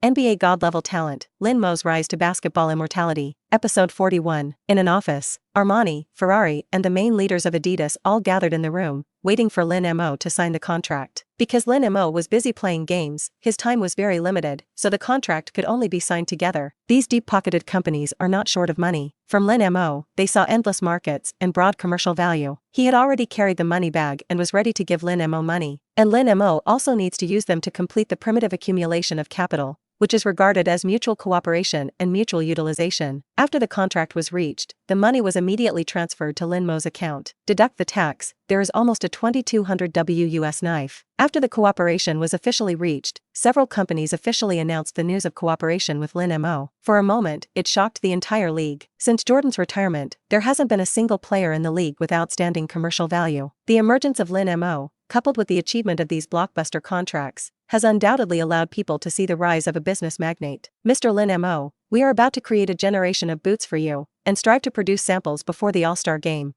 NBA God-level talent, Lin Mo's rise to basketball immortality. Episode 41. In an office, Armani, Ferrari, and the main leaders of Adidas all gathered in the room, waiting for Lin Mo to sign the contract. Because Lin Mo was busy playing games, his time was very limited, so the contract could only be signed together. These deep-pocketed companies are not short of money. From Lin Mo, they saw endless markets and broad commercial value. He had already carried the money bag and was ready to give Lin Mo money. And Lin Mo also needs to use them to complete the primitive accumulation of capital, which is regarded as mutual cooperation and mutual utilization. After the contract was reached, the money was immediately transferred to Lin Mo's account. Deduct the tax, there is almost a $2,200 US knife. After the cooperation was officially reached, several companies officially announced the news of cooperation with Lin Mo. For a moment, it shocked the entire league. Since Jordan's retirement, there hasn't been a single player in the league with outstanding commercial value. The emergence of Lin Mo, coupled with the achievement of these blockbuster contracts, has undoubtedly allowed people to see the rise of a business magnate. Mr. Lin Mo, we are about to create a generation of boots for you, and strive to produce samples before the All-Star game.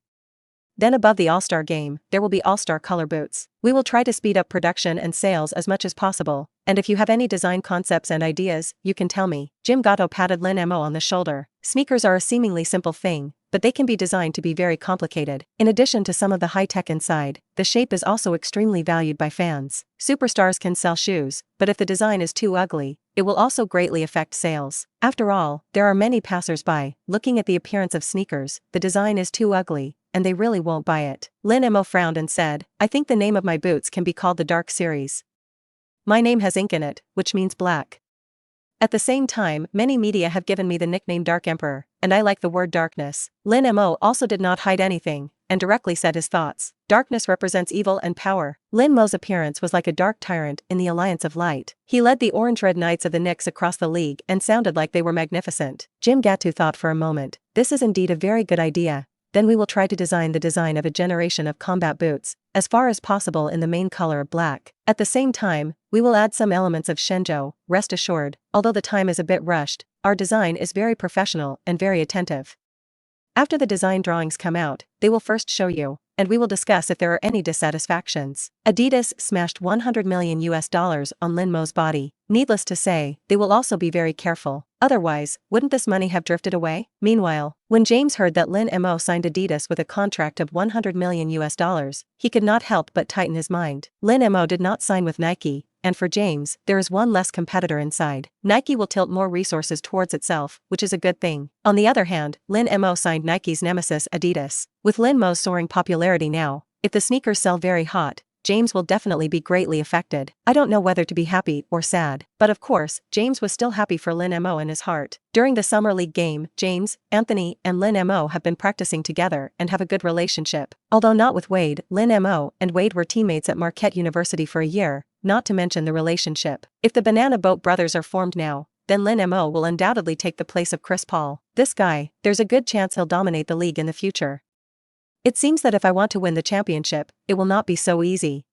Then above the All-Star game, there will be All-Star color boots. We will try to speed up production and sales as much as possible, and if you have any design concepts and ideas, you can tell me. Jim Gatto patted Lin Mo on the shoulder. Sneakers are a seemingly simple thing, but they can be designed to be very complicated. In addition to some of the high-tech inside, the shape is also extremely valued by fans. Superstars can sell shoes, but if the design is too ugly, it will also greatly affect sales. After all, there are many passers-by, looking at the appearance of sneakers, the design is too ugly, and they really won't buy it. Lin Mo frowned and said, I think the name of my boots can be called the Dark Series. My name has ink in it, which means black. At the same time, many media have given me the nickname Dark Emperor, and I like the word darkness. Lin Mo also did not hide anything, and directly said his thoughts. Darkness represents evil and power. Lin Mo's appearance was like a dark tyrant in the Alliance of Light. He led the Orange-Red Knights of the Knicks across the league and sounded like they were magnificent. Jim Gatto thought for a moment. This is indeed a very good idea. Then we will try to design the design of a generation of combat boots, as far as possible in the main color of black. At the same time, we will add some elements of Shenzhou. Rest assured, although the time is a bit rushed, our design is very professional and very attentive. After the design drawings come out, they will first show you, and we will discuss if there are any dissatisfactions. Adidas smashed $100 million on Lin Mo's body. Needless to say, they will also be very careful. Otherwise, wouldn't this money have drifted away? Meanwhile, when James heard that Lin Mo signed Adidas with a contract of $100 million, he could not help but tighten his mind. Lin Mo did not sign with Nike, and for James, there is one less competitor inside. Nike will tilt more resources towards itself, which is a good thing. On the other hand, Lin Mo signed Nike's nemesis Adidas. With Lin Mo's soaring popularity now, if the sneakers sell very hot, James will definitely be greatly affected. I don't know whether to be happy or sad. But of course, James was still happy for Lin Mo in his heart. During the Summer League game, James, Anthony, and Lin Mo have been practicing together and have a good relationship. Although not with Wade, Lin Mo and Wade were teammates at Marquette University for a year, not to mention the relationship. If the Banana Boat brothers are formed now, then Lin Mo will undoubtedly take the place of Chris Paul. This guy, there's a good chance he'll dominate the league in the future. It seems that if I want to win the championship, it will not be so easy.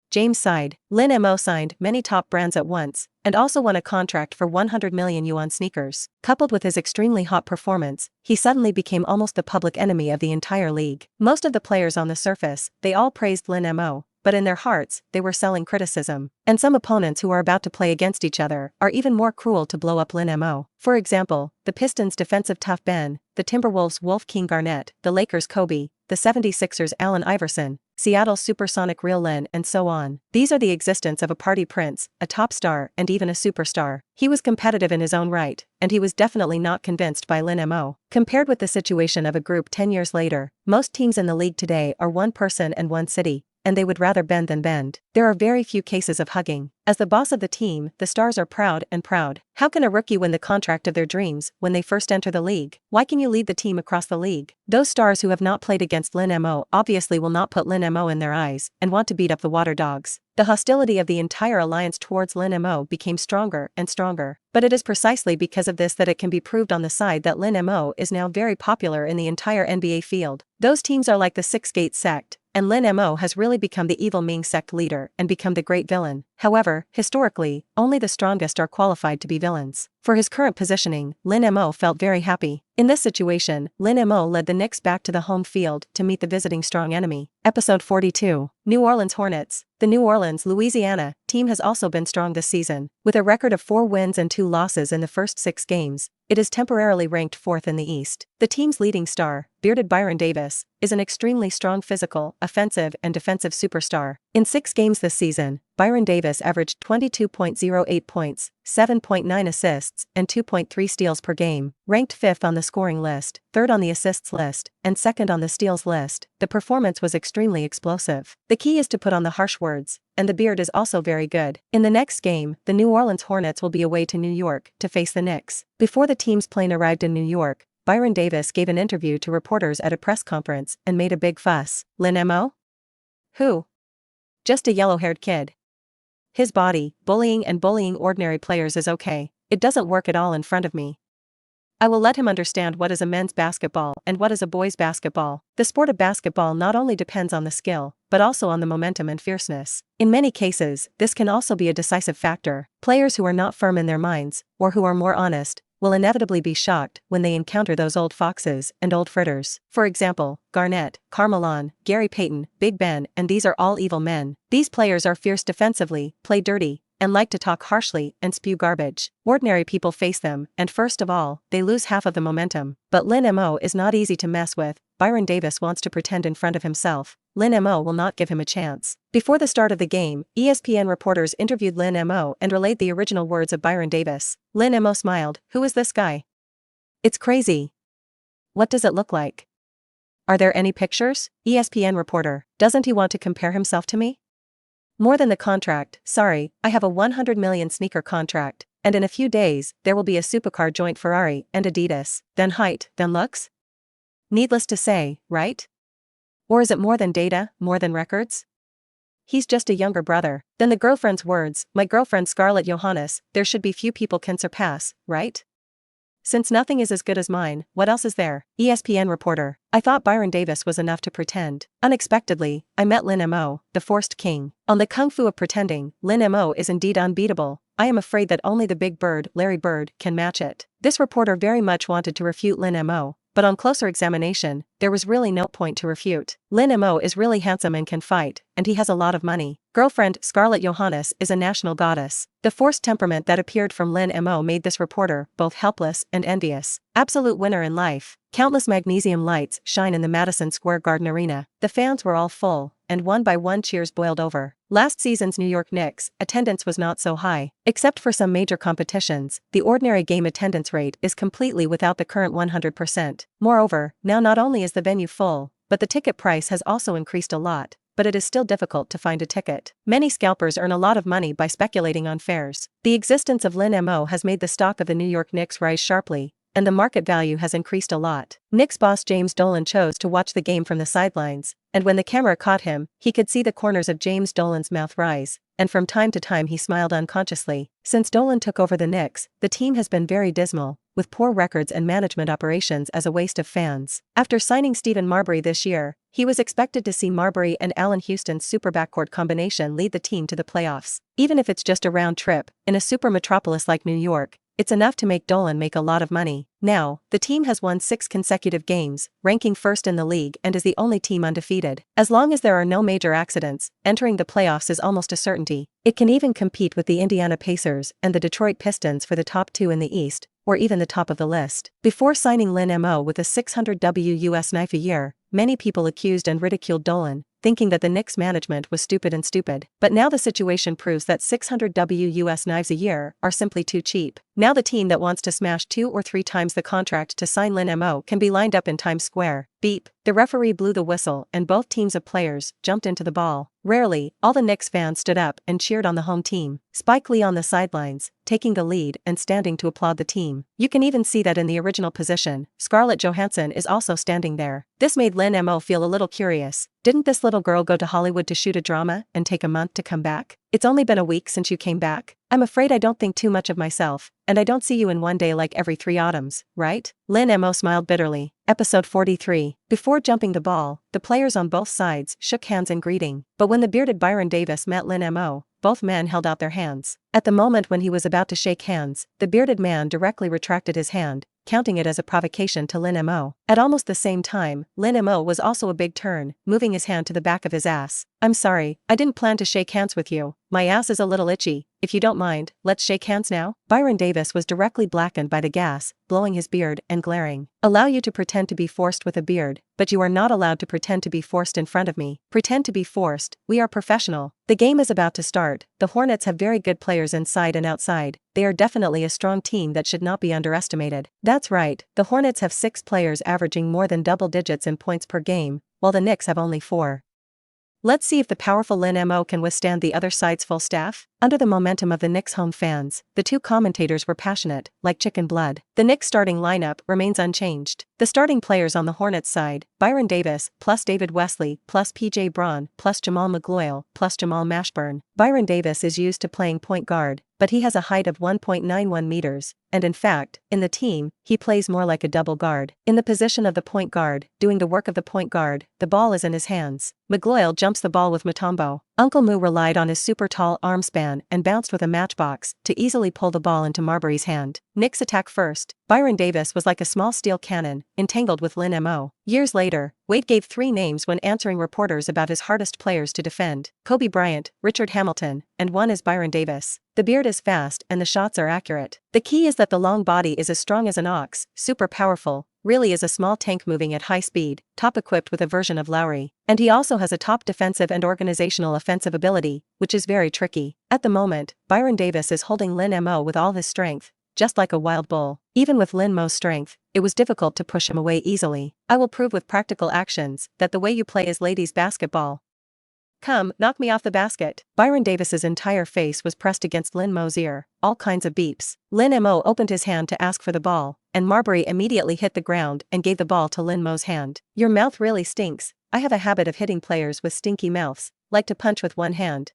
James sighed. Lin Mo signed many top brands at once, and also won a contract for 100 million yuan sneakers. Coupled with his extremely hot performance, he suddenly became almost the public enemy of the entire league. Most of the players on the surface, they all praised Lin Mo, but in their hearts, they were selling criticism. And some opponents who are about to play against each other are even more cruel to blow up Lin Mo. For example, the Pistons' defensive tough Ben, the Timberwolves' Wolf King Garnett, the Lakers' Kobe, the 76ers' Allen Iverson, Seattle's Supersonic Real Lin, and so on. These are the existence of a party prince, a top star, and even a superstar. He was competitive in his own right, and he was definitely not convinced by Lin Mo. Compared with the situation of a group 10 years later, most teams in the league today are one person and one city, and they would rather bend than bend. There are very few cases of hugging. As the boss of the team, the stars are proud and proud. How can a rookie win the contract of their dreams when they first enter the league? Why can you lead the team across the league? Those stars who have not played against Lin Mo obviously will not put Lin Mo in their eyes and want to beat up the Water Dogs. The hostility of the entire alliance towards Lin Mo became stronger and stronger. But it is precisely because of this that it can be proved on the side that Lin Mo is now very popular in the entire NBA field. Those teams are like the Six Gate sect, and Lin Mo has really become the evil Ming sect leader and become the great villain. However, historically, only the strongest are qualified to be villains. For his current positioning, Lin Mo felt very happy. In this situation, Lin Mo led the Knicks back to the home field to meet the visiting strong enemy. Episode 42. New Orleans Hornets. The New Orleans, Louisiana, team has also been strong this season. With a record of 4 wins and 2 losses in the first 6 games, it is temporarily ranked 4th in the East. The team's leading star, bearded Byron Davis, is an extremely strong physical, offensive and defensive superstar. In 6 games this season, Byron Davis averaged 22.08 points, 7.9 assists, and 2.3 steals per game, ranked 5th on the scoring list, 3rd on the assists list, and 2nd on the steals list. The performance was extremely explosive. The key is to put on the harsh words, and the beard is also very good. In the next game, the New Orleans Hornets will be away to New York to face the Knicks. Before the team's plane arrived in New York, Byron Davis gave an interview to reporters at a press conference and made a big fuss. Lin Mo? Who? Just a yellow-haired kid. His body, bullying ordinary players is okay. It doesn't work at all in front of me. I will let him understand what is a men's basketball and what is a boys' basketball. The sport of basketball not only depends on the skill, but also on the momentum and fierceness. In many cases, this can also be a decisive factor. Players who are not firm in their minds, or who are more honest, will inevitably be shocked when they encounter those old foxes and old fritters. For example, Garnett, Carmelo, Gary Payton, Big Ben, and these are all evil men. These players are fierce defensively, play dirty, and like to talk harshly and spew garbage. Ordinary people face them, and first of all, they lose half of the momentum. But Lin Mo is not easy to mess with. Byron Davis wants to pretend in front of himself. Lin Mo will not give him a chance. Before the start of the game, ESPN reporters interviewed Lin Mo and relayed the original words of Byron Davis. Lin Mo smiled. Who is this guy? It's crazy. What does it look like? Are there any pictures? ESPN reporter. Doesn't he want to compare himself to me? More than the contract, sorry, I have a 100 million sneaker contract, and in a few days, there will be a supercar joint Ferrari and Adidas, then height, then looks? Needless to say, right? Or is it more than data, more than records? He's just a younger brother. Then the girlfriend's words, my girlfriend Scarlett Johansson, there should be few people can surpass, right? Since nothing is as good as mine, what else is there? ESPN reporter. I thought Byron Davis was enough to pretend. Unexpectedly, I met Lin Mo, the forced king. On the kung fu of pretending, Lin Mo is indeed unbeatable. I am afraid that only the big bird, Larry Bird, can match it. This reporter very much wanted to refute Lin Mo, but on closer examination, there was really no point to refute. Lin Mo is really handsome and can fight, and he has a lot of money. Girlfriend Scarlett Johansson is a national goddess. The forced temperament that appeared from Lin Mo made this reporter both helpless and envious. Absolute winner in life. Countless magnesium lights shine in the Madison Square Garden arena. The fans were all full, and one by one cheers boiled over. Last season's New York Knicks attendance was not so high. Except for some major competitions, the ordinary game attendance rate is completely without the current 100%. Moreover, now not only is the venue full, but the ticket price has also increased a lot, but it is still difficult to find a ticket. Many scalpers earn a lot of money by speculating on fares. The existence of Lin Mo has made the stock of the New York Knicks rise sharply, and the market value has increased a lot. Knicks boss James Dolan chose to watch the game from the sidelines, and when the camera caught him, he could see the corners of James Dolan's mouth rise, and from time to time he smiled unconsciously. Since Dolan took over the Knicks, the team has been very dismal, with poor records and management operations as a waste of fans. After signing Stephen Marbury this year, he was expected to see Marbury and Allen Houston's super backcourt combination lead the team to the playoffs. Even if it's just a round trip, in a super metropolis like New York, it's enough to make Dolan make a lot of money. Now, the team has won 6 consecutive games, ranking first in the league and is the only team undefeated. As long as there are no major accidents, entering the playoffs is almost a certainty. It can even compete with the Indiana Pacers and the Detroit Pistons for the top 2 in the East, or even the top of the list. Before signing Lin Mo with a $600,000 US knife a year, many people accused and ridiculed Dolan, thinking that the Knicks management was stupid. But now the situation proves that $600,000 US knives a year are simply too cheap. Now the team that wants to smash 2 or 3 times the contract to sign Lin Mo can be lined up in Times Square. Beep. The referee blew the whistle and both teams of players jumped into the ball. Rarely, all the Knicks fans stood up and cheered on the home team. Spike Lee on the sidelines, taking the lead and standing to applaud the team. You can even see that in the original position, Scarlett Johansson is also standing there. This made Lin Mo feel a little curious. Didn't this little girl go to Hollywood to shoot a drama and take a month to come back? It's only been a week since you came back. I'm afraid I don't think too much of myself, and I don't see you in one day like every 3 autumns, right? Lin Mo smiled bitterly. Episode 43. Before jumping the ball, the players on both sides shook hands in greeting. But when the bearded Byron Davis met Lin Mo, both men held out their hands. At the moment when he was about to shake hands, the bearded man directly retracted his hand, counting it as a provocation to Lin Mo. At almost the same time, Lin Mo was also a big turn, moving his hand to the back of his ass. I'm sorry, I didn't plan to shake hands with you. My ass is a little itchy. If you don't mind, let's shake hands now? Byron Davis was directly blackened by the gas, blowing his beard and glaring. Allow you to pretend to be forced with a beard, but you are not allowed to pretend to be forced in front of me. Pretend to be forced, we are professional. The game is about to start. The Hornets have very good players inside and outside. They are definitely a strong team that should not be underestimated. That's right, the Hornets have 6 players averaging more than double digits in points per game, while the Knicks have only 4. Let's see if the powerful Lin Mo can withstand the other side's full staff. Under the momentum of the Knicks' home fans, the 2 commentators were passionate, like chicken blood. The Knicks' starting lineup remains unchanged. The starting players on the Hornets side, Byron Davis, plus David Wesley, plus PJ Braun, plus Jamal McGloyle, plus Jamal Mashburn. Byron Davis is used to playing point guard, but he has a height of 1.91 meters, and in fact, in the team, he plays more like a double guard. In the position of the point guard, doing the work of the point guard, the ball is in his hands. McGloyle jumps the ball with Mutombo. Uncle Mo relied on his super tall arm span and bounced with a matchbox to easily pull the ball into Marbury's hand. Knicks attack first. Byron Davis was like a small steel cannon, entangled with Lin Mo. Years later, Wade gave 3 names when answering reporters about his hardest players to defend: Kobe Bryant, Richard Hamilton, and one is Byron Davis. The beard is fast and the shots are accurate. The key is that the long body is as strong as an ox, super powerful, really is a small tank moving at high speed, top equipped with a version of Lowry. And he also has a top defensive and organizational offensive ability, which is very tricky. At the moment, Byron Davis is holding Lin Mo with all his strength, just like a wild bull. Even with Lin Mo's strength, it was difficult to push him away easily. I will prove with practical actions that the way you play is ladies basketball. Come, knock me off the basket. Byron Davis's entire face was pressed against Lin Mo's ear, all kinds of beeps. Lin Mo opened his hand to ask for the ball, and Marbury immediately hit the ground and gave the ball to Lin Mo's hand. Your mouth really stinks. I have a habit of hitting players with stinky mouths, like to punch with one hand.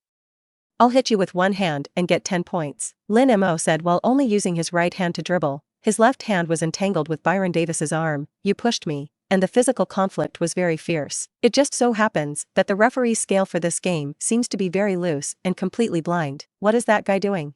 I'll hit you with one hand and get 10 points. Lin Mo said while only using his right hand to dribble. His left hand was entangled with Byron Davis's arm. You pushed me. And the physical conflict was very fierce. It just so happens that the referee's scale for this game seems to be very loose and completely blind. What is that guy doing?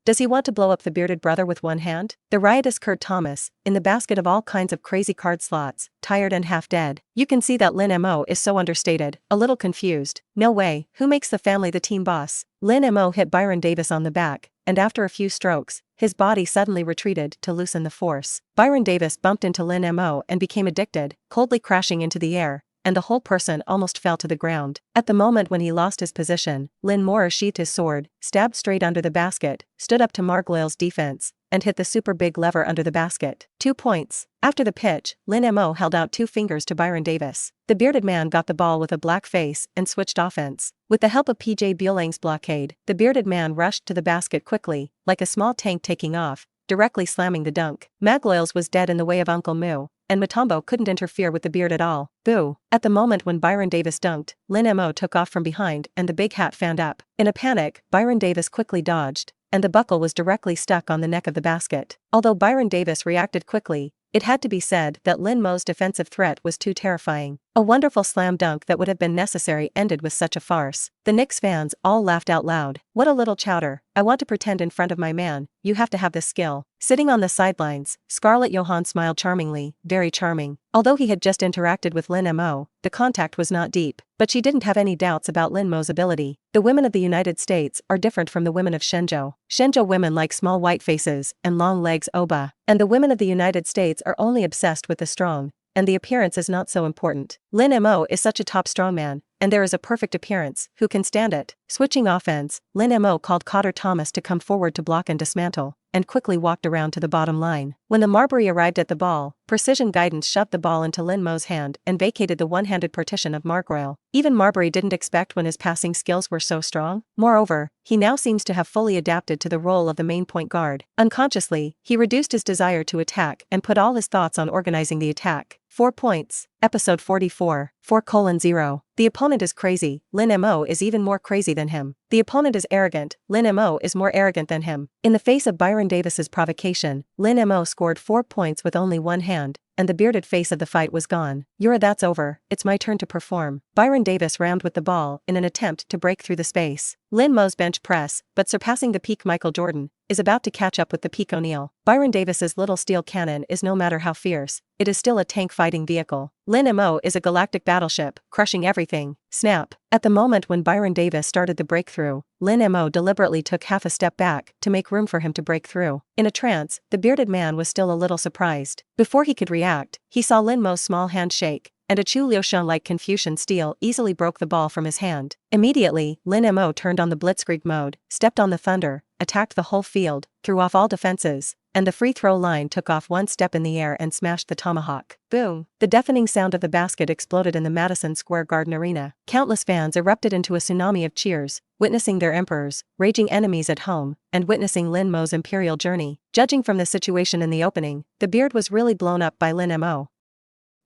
Does he want to blow up the bearded brother with one hand? The riotous Kurt Thomas, in the basket of all kinds of crazy card slots, tired and half dead. You can see that Lin Mo is so understated, a little confused. No way, who makes the family the team boss? Lin Mo hit Byron Davis on the back, and after a few strokes, his body suddenly retreated to loosen the force. Byron Davis bumped into Lin Mo and became addicted, coldly crashing into the air, and the whole person almost fell to the ground. At the moment when he lost his position, Lin Mo sheathed his sword, stabbed straight under the basket, stood up to Margloyle's defense, and hit the super big lever under the basket. 2 points. After the pitch, Lin Mo held out 2 fingers to Byron Davis. The bearded man got the ball with a black face and switched offense. With the help of PJ Buelling's blockade, the bearded man rushed to the basket quickly, like a small tank taking off, directly slamming the dunk. Magloyle's was dead in the way of Uncle Mo, and Mutombo couldn't interfere with the beard at all. Boo! At the moment when Byron Davis dunked, Lin Mo took off from behind and the big hat fanned up. In a panic, Byron Davis quickly dodged, and the buckle was directly stuck on the neck of the basket. Although Byron Davis reacted quickly, it had to be said that Lin Mo's defensive threat was too terrifying. A wonderful slam dunk that would have been necessary ended with such a farce. The Knicks fans all laughed out loud. What a little chowder. I want to pretend in front of my man. You have to have this skill. Sitting on the sidelines, Scarlett Johansson smiled charmingly, very charming. Although he had just interacted with Lin Mo, the contact was not deep, but she didn't have any doubts about Lin Mo's ability. The women of the United States are different from the women of Shenzhou. Shenzhou women like small white faces and long legs oba, and the women of the United States are only obsessed with the strong, and the appearance is not so important. Lin Mo is such a top strongman, and there is a perfect appearance. Who can stand it? Switching offense, Lin Mo called Cotter Thomas to come forward to block and dismantle, and quickly walked around to the bottom line. When the Marbury arrived at the ball, precision guidance shoved the ball into Lin Mo's hand and vacated the one-handed partition of Margloyle. Even Marbury didn't expect when his passing skills were so strong. Moreover, he now seems to have fully adapted to the role of the main point guard. Unconsciously, he reduced his desire to attack and put all his thoughts on organizing the attack. 4 points. Episode 44, 4:0. The opponent is crazy, Lin Mo is even more crazy than him. The opponent is arrogant, Lin Mo is more arrogant than him. In the face of Byron Davis's provocation, Lin Mo scored 4 points with only one hand, and the bearded face of the fight was gone. That's over, it's my turn to perform. Byron Davis rammed with the ball in an attempt to break through the space. Lin Mo's bench press, but surpassing the peak Michael Jordan, is about to catch up with the peak O'Neal. Byron Davis's little steel cannon is no matter how fierce, it is still a tank fighting vehicle. Lin Mo is a galactic battleship, crushing everything. Snap. At the moment when Byron Davis started the breakthrough, Lin Mo deliberately took half a step back to make room for him to break through. In a trance, the bearded man was still a little surprised. Before he could react, he saw Lin Mo's small hand shake, and a Chu Liuxian-like Confucian steel easily broke the ball from his hand. Immediately, Lin Mo turned on the blitzkrieg mode, stepped on the thunder, attacked the whole field, threw off all defenses, and the free throw line took off one step in the air and smashed the tomahawk. Boom! The deafening sound of the basket exploded in the Madison Square Garden arena. Countless fans erupted into a tsunami of cheers, witnessing their emperors, raging enemies at home, and witnessing Lin Mo's imperial journey. Judging from the situation in the opening, the beard was really blown up by Lin Mo.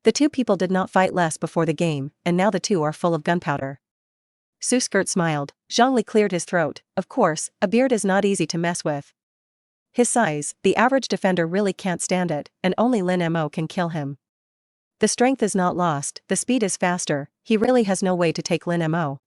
The two people did not fight less before the game, and now the two are full of gunpowder. Su Skirt smiled. Zhongli cleared his throat. Of course, a beard is not easy to mess with. His size, the average defender really can't stand it, and only Lin Mo can kill him. The strength is not lost, the speed is faster, he really has no way to take Lin Mo.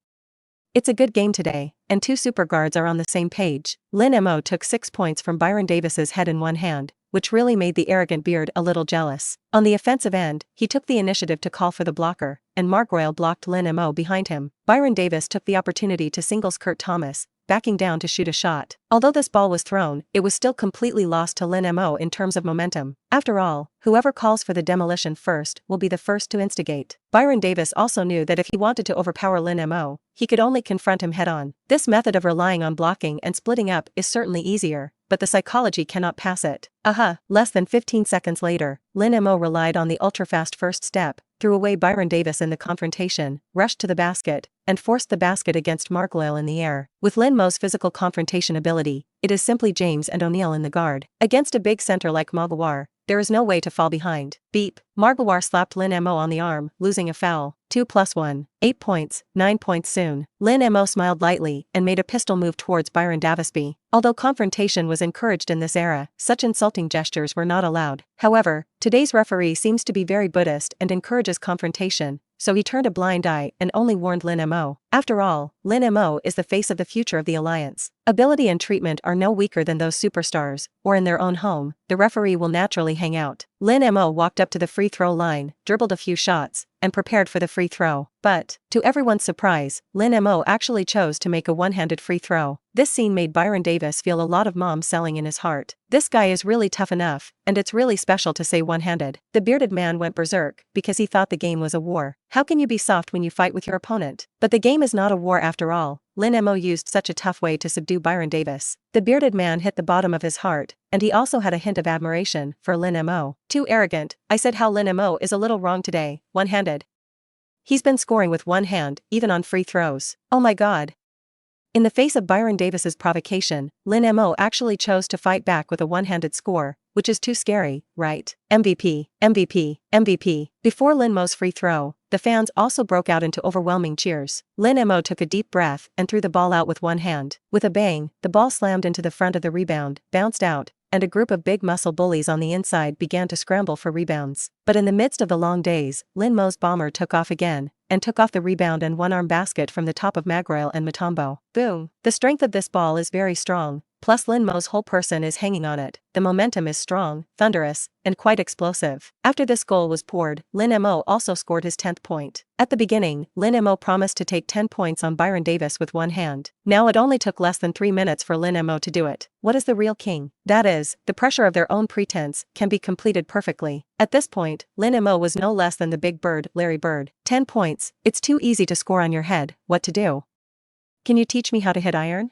It's a good game today, and two super guards are on the same page. Lin Mo took 6 points from Byron Davis's head in one hand, which really made the arrogant beard a little jealous. On the offensive end, he took the initiative to call for the blocker, and Margroyle blocked Lin Mo behind him. Byron Davis took the opportunity to singles Kurt Thomas, backing down to shoot a shot. Although this ball was thrown, it was still completely lost to Lin Mo in terms of momentum. After all, whoever calls for the demolition first will be the first to instigate. Byron Davis also knew that if he wanted to overpower Lin Mo, he could only confront him head-on. This method of relying on blocking and splitting up is certainly easier, but the psychology cannot pass it. Less than 15 seconds later, Lin Mo relied on the ultra-fast first step, threw away Byron Davis in the confrontation, rushed to the basket, and forced the basket against Margroyle in the air. With Lin Mo's physical confrontation ability, it is simply James and O'Neal in the guard. Against a big center like Margroyle, there is no way to fall behind. Beep. Margroyle slapped Lin Mo on the arm, losing a foul. 2 + 1. 8 points, 9 points soon. Lin Mo smiled lightly and made a pistol move towards Byron Davisby. Although confrontation was encouraged in this era, such insulting gestures were not allowed. However, today's referee seems to be very Buddhist and encourages confrontation, so he turned a blind eye and only warned Lin Mo. After all, Lin Mo is the face of the future of the alliance. Ability and treatment are no weaker than those superstars, or in their own home, the referee will naturally hang out. Lin Mo walked up to the free throw line, dribbled a few shots, and prepared for the free throw. But, to everyone's surprise, Lin Mo actually chose to make a one-handed free throw. This scene made Byron Davis feel a lot of mom selling in his heart. This guy is really tough enough, and it's really special to say one-handed. The bearded man went berserk, because he thought the game was a war. How can you be soft when you fight with your opponent? But the game is not a war after all. Lin Mo used such a tough way to subdue Byron Davis. The bearded man hit the bottom of his heart, and he also had a hint of admiration for Lin Mo. Too arrogant. I said how Lin Mo is a little wrong today, one-handed. He's been scoring with one hand, even on free throws. Oh my god. In the face of Byron Davis's provocation, Lin Mo actually chose to fight back with a one-handed score, which is too scary, right? MVP, MVP, MVP. Before Lin Mo's free throw, the fans also broke out into overwhelming cheers. Lin Mo took a deep breath and threw the ball out with one hand. With a bang, the ball slammed into the front of the rebound, bounced out, and a group of big muscle bullies on the inside began to scramble for rebounds. But in the midst of the long days, Lin Mo's bomber took off again, and took off the rebound and one-arm basket from the top of Margroyle and Mutombo. Boom! The strength of this ball is very strong, plus Lin Mo's whole person is hanging on it. The momentum is strong, thunderous, and quite explosive. After this goal was poured, Lin Mo also scored his 10th point. At the beginning, Lin Mo promised to take 10 points on Byron Davis with one hand. Now it only took less than 3 minutes for Lin Mo to do it. What is the real king? That is, the pressure of their own pretense can be completed perfectly. At this point, Lin Mo was no less than the big bird, Larry Bird. 10 points, it's too easy to score on your head, what to do? Can you teach me how to hit iron?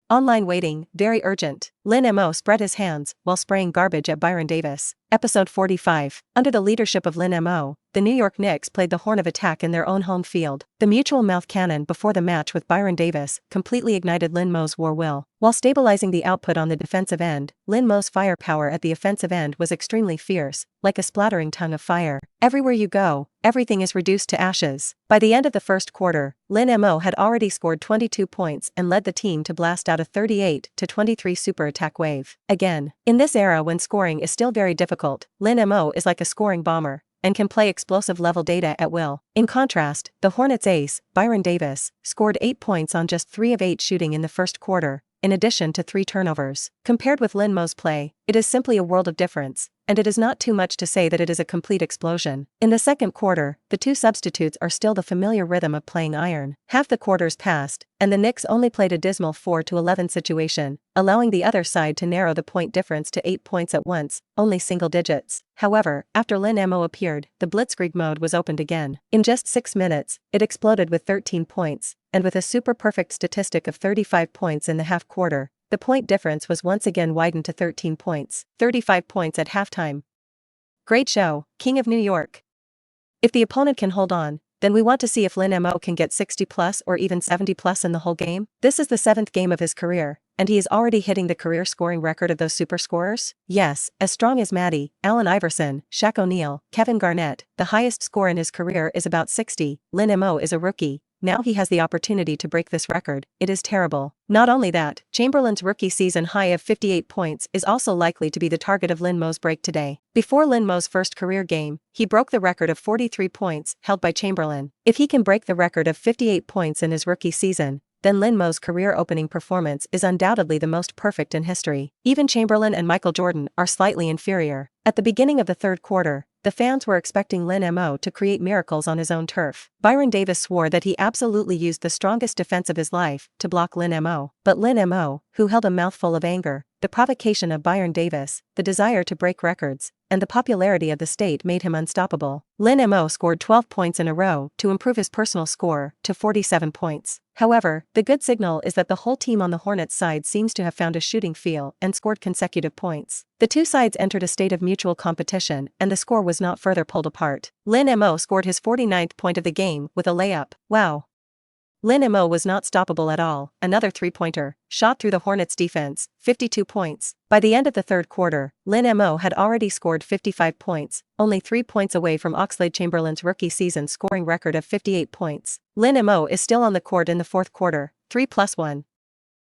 Online waiting, very urgent. Lin Mo spread his hands while spraying garbage at Byron Davis. Episode 45. Under the leadership of Lin Mo, the New York Knicks played the horn of attack in their own home field. The mutual mouth cannon before the match with Byron Davis completely ignited Lin Mo's war will. While stabilizing the output on the defensive end, Lin Mo's firepower at the offensive end was extremely fierce, like a splattering tongue of fire. Everywhere you go, everything is reduced to ashes. By the end of the first quarter, Lin Mo had already scored 22 points and led the team to blast out a 38-23 super attack wave. Again, in this era when scoring is still very difficult, Lin Mo is like a scoring bomber and can play explosive level data at will. In contrast, the Hornets ace, Byron Davis, scored 8 points on just 3 of 8 shooting in the first quarter, in addition to 3 turnovers. Compared with Lin Mo's play, it is simply a world of difference, and it is not too much to say that it is a complete explosion. In the second quarter, the two substitutes are still the familiar rhythm of playing iron. Half the quarters passed, and the Knicks only played a dismal 4-11 situation, allowing the other side to narrow the point difference to 8 points at once, only single digits. However, after Lin Mo appeared, the blitzkrieg mode was opened again. In just 6 minutes, it exploded with 13 points, and with a super perfect statistic of 35 points in the half quarter, the point difference was once again widened to 13 points, 35 points at halftime. Great show, King of New York. If the opponent can hold on, then we want to see if Lin Mo can get 60 plus or even 70 plus in the whole game. This is the 7th game of his career, and he is already hitting the career scoring record of those super scorers. Yes, as strong as Matty, Allen Iverson, Shaq O'Neal, Kevin Garnett, the highest score in his career is about 60. Lin Mo is a rookie. Now he has the opportunity to break this record. It is terrible. Not only that, Chamberlain's rookie season high of 58 points is also likely to be the target of Lin Mo's break today. Before Lin Mo's first career game, he broke the record of 43 points held by Chamberlain. If he can break the record of 58 points in his rookie season, then Lin Mo's career opening performance is undoubtedly the most perfect in history. Even Chamberlain and Michael Jordan are slightly inferior. At the beginning of the third quarter, the fans were expecting Lin Mo to create miracles on his own turf. Byron Davis swore that he absolutely used the strongest defense of his life to block Lin Mo. But Lin Mo, who held a mouthful of anger, the provocation of Byron Davis, the desire to break records, and the popularity of the state made him unstoppable. Lin Mo scored 12 points in a row to improve his personal score to 47 points. However, the good signal is that the whole team on the Hornets side seems to have found a shooting feel and scored consecutive points. The two sides entered a state of mutual competition and the score was not further pulled apart. Lin Mo scored his 49th point of the game with a layup. Wow. Lin Mo was not stoppable at all. Another three-pointer, shot through the Hornets' defense, 52 points. By the end of the third quarter, Lin Mo had already scored 55 points, only 3 points away from Oxlade-Chamberlain's rookie season scoring record of 58 points. Lin Mo is still on the court in the fourth quarter, 3+1.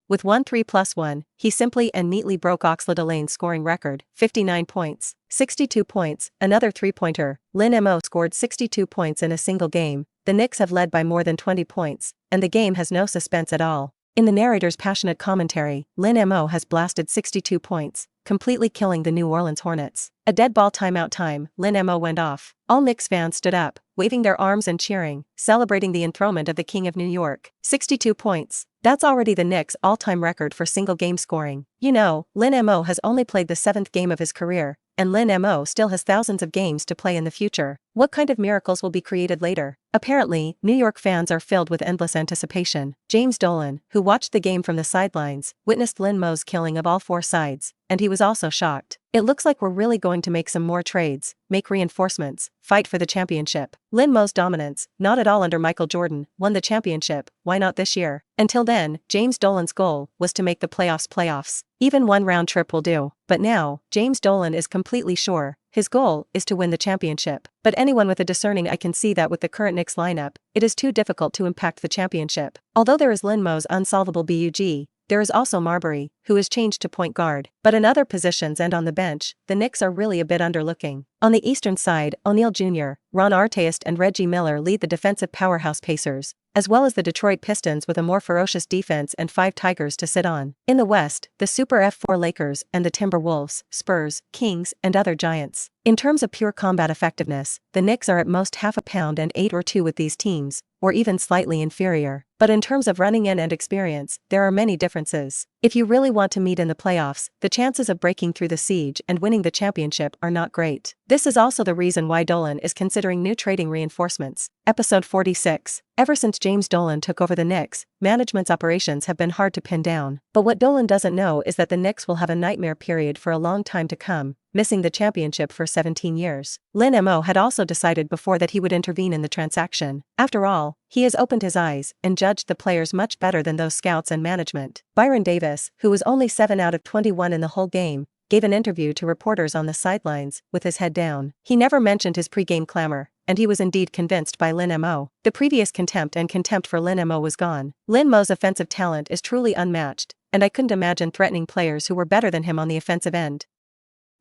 With 1-3+1, he simply and neatly broke Oxlade-Chamberlain's scoring record, 59 points. 62 points, another three-pointer. Lin Mo scored 62 points in a single game. The Knicks have led by more than 20 points, and the game has no suspense at all. In the narrator's passionate commentary, Lin Mo has blasted 62 points, completely killing the New Orleans Hornets. A dead ball timeout time, Lin Mo went off. All Knicks fans stood up, waving their arms and cheering, celebrating the enthronement of the King of New York. 62 points. That's already the Knicks' all-time record for single-game scoring. You know, Lin Mo has only played the 7th game of his career, and Lin Mo still has thousands of games to play in the future. What kind of miracles will be created later? Apparently, New York fans are filled with endless anticipation. James Dolan, who watched the game from the sidelines, witnessed Lin Mo's killing of all 4 sides, and he was also shocked. It looks like we're really going to make some more trades, make reinforcements, fight for the championship. Lin Mo's dominance, not at all under Michael Jordan, won the championship. Why not this year? Until then, James Dolan's goal was to make the playoffs. Even one round trip will do. But now, James Dolan is completely sure his goal is to win the championship. But anyone with a discerning eye can see that with the current Knicks lineup, it is too difficult to impact the championship. Although there is Lin Mo's unsolvable bug, there is also Marbury, who is changed to point guard. But in other positions and on the bench, the Knicks are really a bit underlooking. On the eastern side, O'Neal Jr., Ron Artest and Reggie Miller lead the defensive powerhouse Pacers, as well as the Detroit Pistons with a more ferocious defense and 5 Tigers to sit on. In the West, the Super F4 Lakers and the Timberwolves, Spurs, Kings, and other giants. In terms of pure combat effectiveness, the Knicks are at most half a pound and 8 or 2 with these teams, or even slightly inferior. But in terms of running in and experience, there are many differences. If you really want to meet in the playoffs, the chances of breaking through the siege and winning the championship are not great. This is also the reason why Dolan is considering new trading reinforcements. Episode 46. Ever since James Dolan took over the Knicks, management's operations have been hard to pin down. But what Dolan doesn't know is that the Knicks will have a nightmare period for a long time to come, missing the championship for 17 years. Lin Mo had also decided before that he would intervene in the transaction. After all, he has opened his eyes and judged the players much better than those scouts and management. Byron Davis, who was only 7 out of 21 in the whole game, gave an interview to reporters on the sidelines, with his head down. He never mentioned his pre-game clamor, and he was indeed convinced by Lin Mo. The previous contempt for Lin Mo was gone. Lin Mo's offensive talent is truly unmatched, and I couldn't imagine threatening players who were better than him on the offensive end.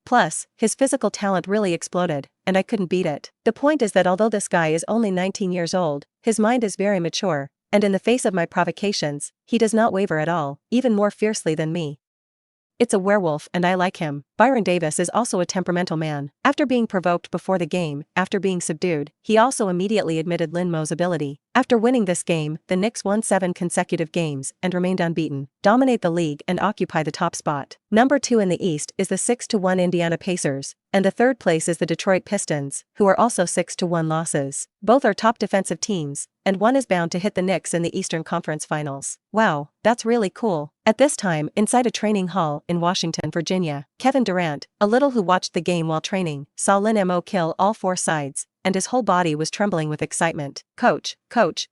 Plus, his physical talent really exploded, and I couldn't beat it. The point is that although this guy is only 19 years old, his mind is very mature, and in the face of my provocations, he does not waver at all, even more fiercely than me. It's a werewolf and I like him. Byron Davis is also a temperamental man. After being provoked before the game, after being subdued, he also immediately admitted Lin Mo's ability. After winning this game, the Knicks won 7 consecutive games and remained unbeaten, dominate the league and occupy the top spot. Number 2 in the East is the 6-1 Indiana Pacers, and the third place is the Detroit Pistons, who are also 6-1 losses. Both are top defensive teams, and one is bound to hit the Knicks in the Eastern Conference Finals. Wow, that's really cool. At this time, inside a training hall in Washington, Virginia, Kevin Durant, a little who watched the game while training, saw Lin Mo kill all 4 sides, and his whole body was trembling with excitement. Coach,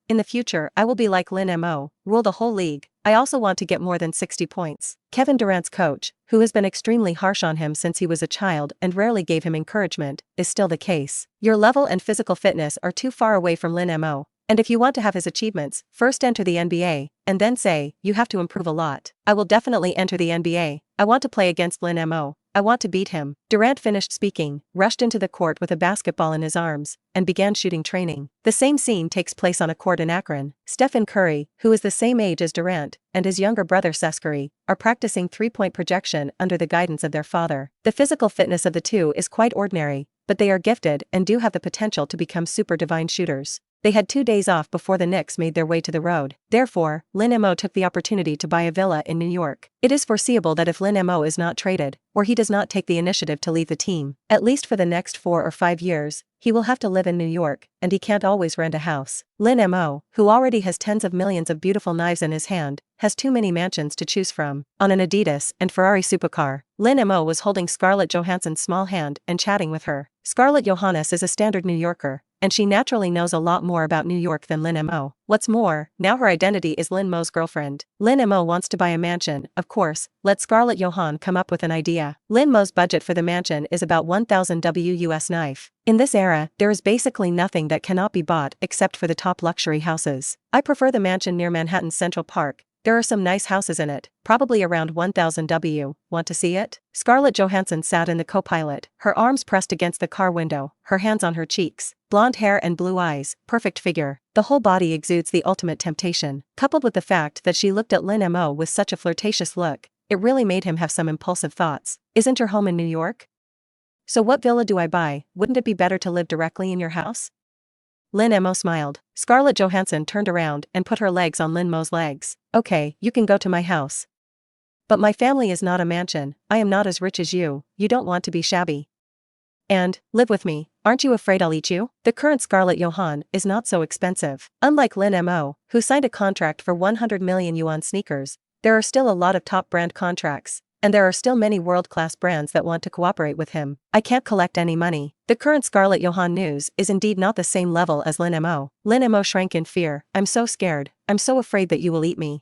in the future I will be like Lin Mo, rule the whole league. I also want to get more than 60 points. Kevin Durant's coach, who has been extremely harsh on him since he was a child and rarely gave him encouragement, is still the case. Your level and physical fitness are too far away from Lin Mo, and if you want to have his achievements, first enter the NBA, and then say, you have to improve a lot. I will definitely enter the NBA. I want to play against Lin Mo. I want to beat him. Durant finished speaking, rushed into the court with a basketball in his arms, and began shooting training. The same scene takes place on a court in Akron. Stephen Curry, who is the same age as Durant, and his younger brother Seth Curry, are practicing three-point projection under the guidance of their father. The physical fitness of the two is quite ordinary, but they are gifted and do have the potential to become super divine shooters. They had 2 days off before the Knicks made their way to the road. Therefore, Lin Mo took the opportunity to buy a villa in New York. It is foreseeable that if Lin Mo is not traded, or he does not take the initiative to leave the team, at least for the next 4 or 5 years, he will have to live in New York, and he can't always rent a house. Lin Mo, who already has tens of millions of beautiful knives in his hand, has too many mansions to choose from. On an Adidas and Ferrari supercar, Lin Mo was holding Scarlett Johansson's small hand and chatting with her. Scarlett Johansson is a standard New Yorker, and she naturally knows a lot more about New York than Lin Mo. What's more, now her identity is Lin Mo's girlfriend. Lin Mo wants to buy a mansion, of course. Let Scarlett Johansson come up with an idea. Lin Mo's budget for the mansion is about $1,000 US knife. In this era, there is basically nothing that cannot be bought except for the top luxury houses. I prefer the mansion near Manhattan's Central Park. There are some nice houses in it, probably around $1,000. Want to see it? Scarlett Johansson sat in the co-pilot, her arms pressed against the car window, her hands on her cheeks. Blonde hair and blue eyes, perfect figure. The whole body exudes the ultimate temptation. Coupled with the fact that she looked at Lin Mo with such a flirtatious look, it really made him have some impulsive thoughts. Isn't your home in New York? So what villa do I buy? Wouldn't it be better to live directly in your house? Lin Mo smiled. Scarlett Johansson turned around and put her legs on Lin Mo's legs. Okay, you can go to my house. But my family is not a mansion. I am not as rich as you. You don't want to be shabby. And, live with me. Aren't you afraid I'll eat you? The current Scarlett Johansson is not so expensive. Unlike Lin Mo, who signed a contract for 100 million yuan sneakers, there are still a lot of top brand contracts, and there are still many world-class brands that want to cooperate with him. I can't collect any money. The current Scarlett Johansson news is indeed not the same level as Lin Mo. Lin Mo shrank in fear. I'm so scared. I'm so afraid that you will eat me.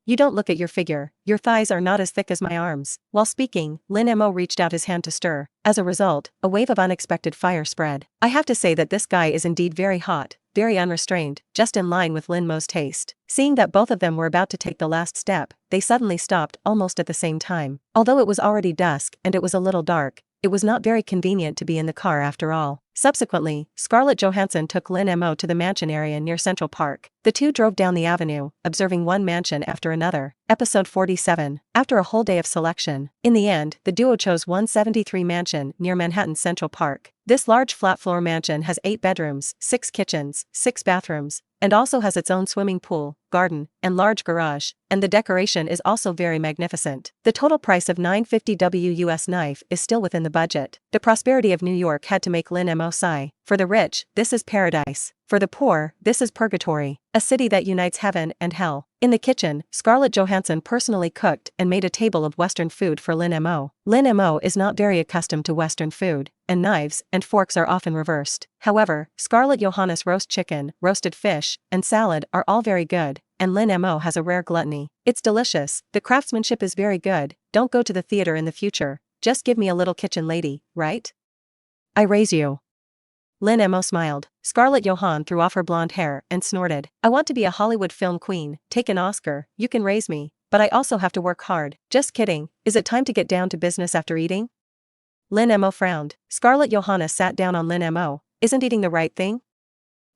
You don't look at your figure. Your thighs are not as thick as my arms. While speaking, Lin Mo reached out his hand to stir. As a result, a wave of unexpected fire spread. I have to say that this guy is indeed very hot, very unrestrained, just in line with Lin Mo's taste. Seeing that both of them were about to take the last step, they suddenly stopped almost at the same time. Although it was already dusk and it was a little dark, it was not very convenient to be in the car after all. Subsequently, Scarlett Johansson took Lin Mo to the mansion area near Central Park. The two drove down the avenue, observing one mansion after another. Episode 47. After a whole day of selection, in the end, the duo chose 173 mansion near Manhattan's Central Park. This large flat-floor mansion has 8 bedrooms, 6 kitchens, 6 bathrooms, and also has its own swimming pool, garden, and large garage, and the decoration is also very magnificent. The total price of $950 US knife is still within the budget. The prosperity of New York had to make Lin Mo sigh. For the rich, this is paradise. For the poor, this is purgatory. A city that unites heaven and hell. In the kitchen, Scarlett Johansson personally cooked and made a table of Western food for Lin Mo. Lin Mo is not very accustomed to Western food, and knives and forks are often reversed. However, Scarlett Johansson's roast chicken, roasted fish, and salad are all very good, and Lin Mo has a rare gluttony. It's delicious, the craftsmanship is very good, don't go to the theater in the future, just give me a little kitchen lady, right? I raise you. Lin Mo smiled. Scarlett Johansson threw off her blonde hair and snorted. I want to be a Hollywood film queen, take an Oscar, you can raise me, but I also have to work hard. Just kidding, is it time to get down to business after eating? Lin Mo frowned. Scarlett Johansson sat down on Lin Mo. Isn't eating the right thing?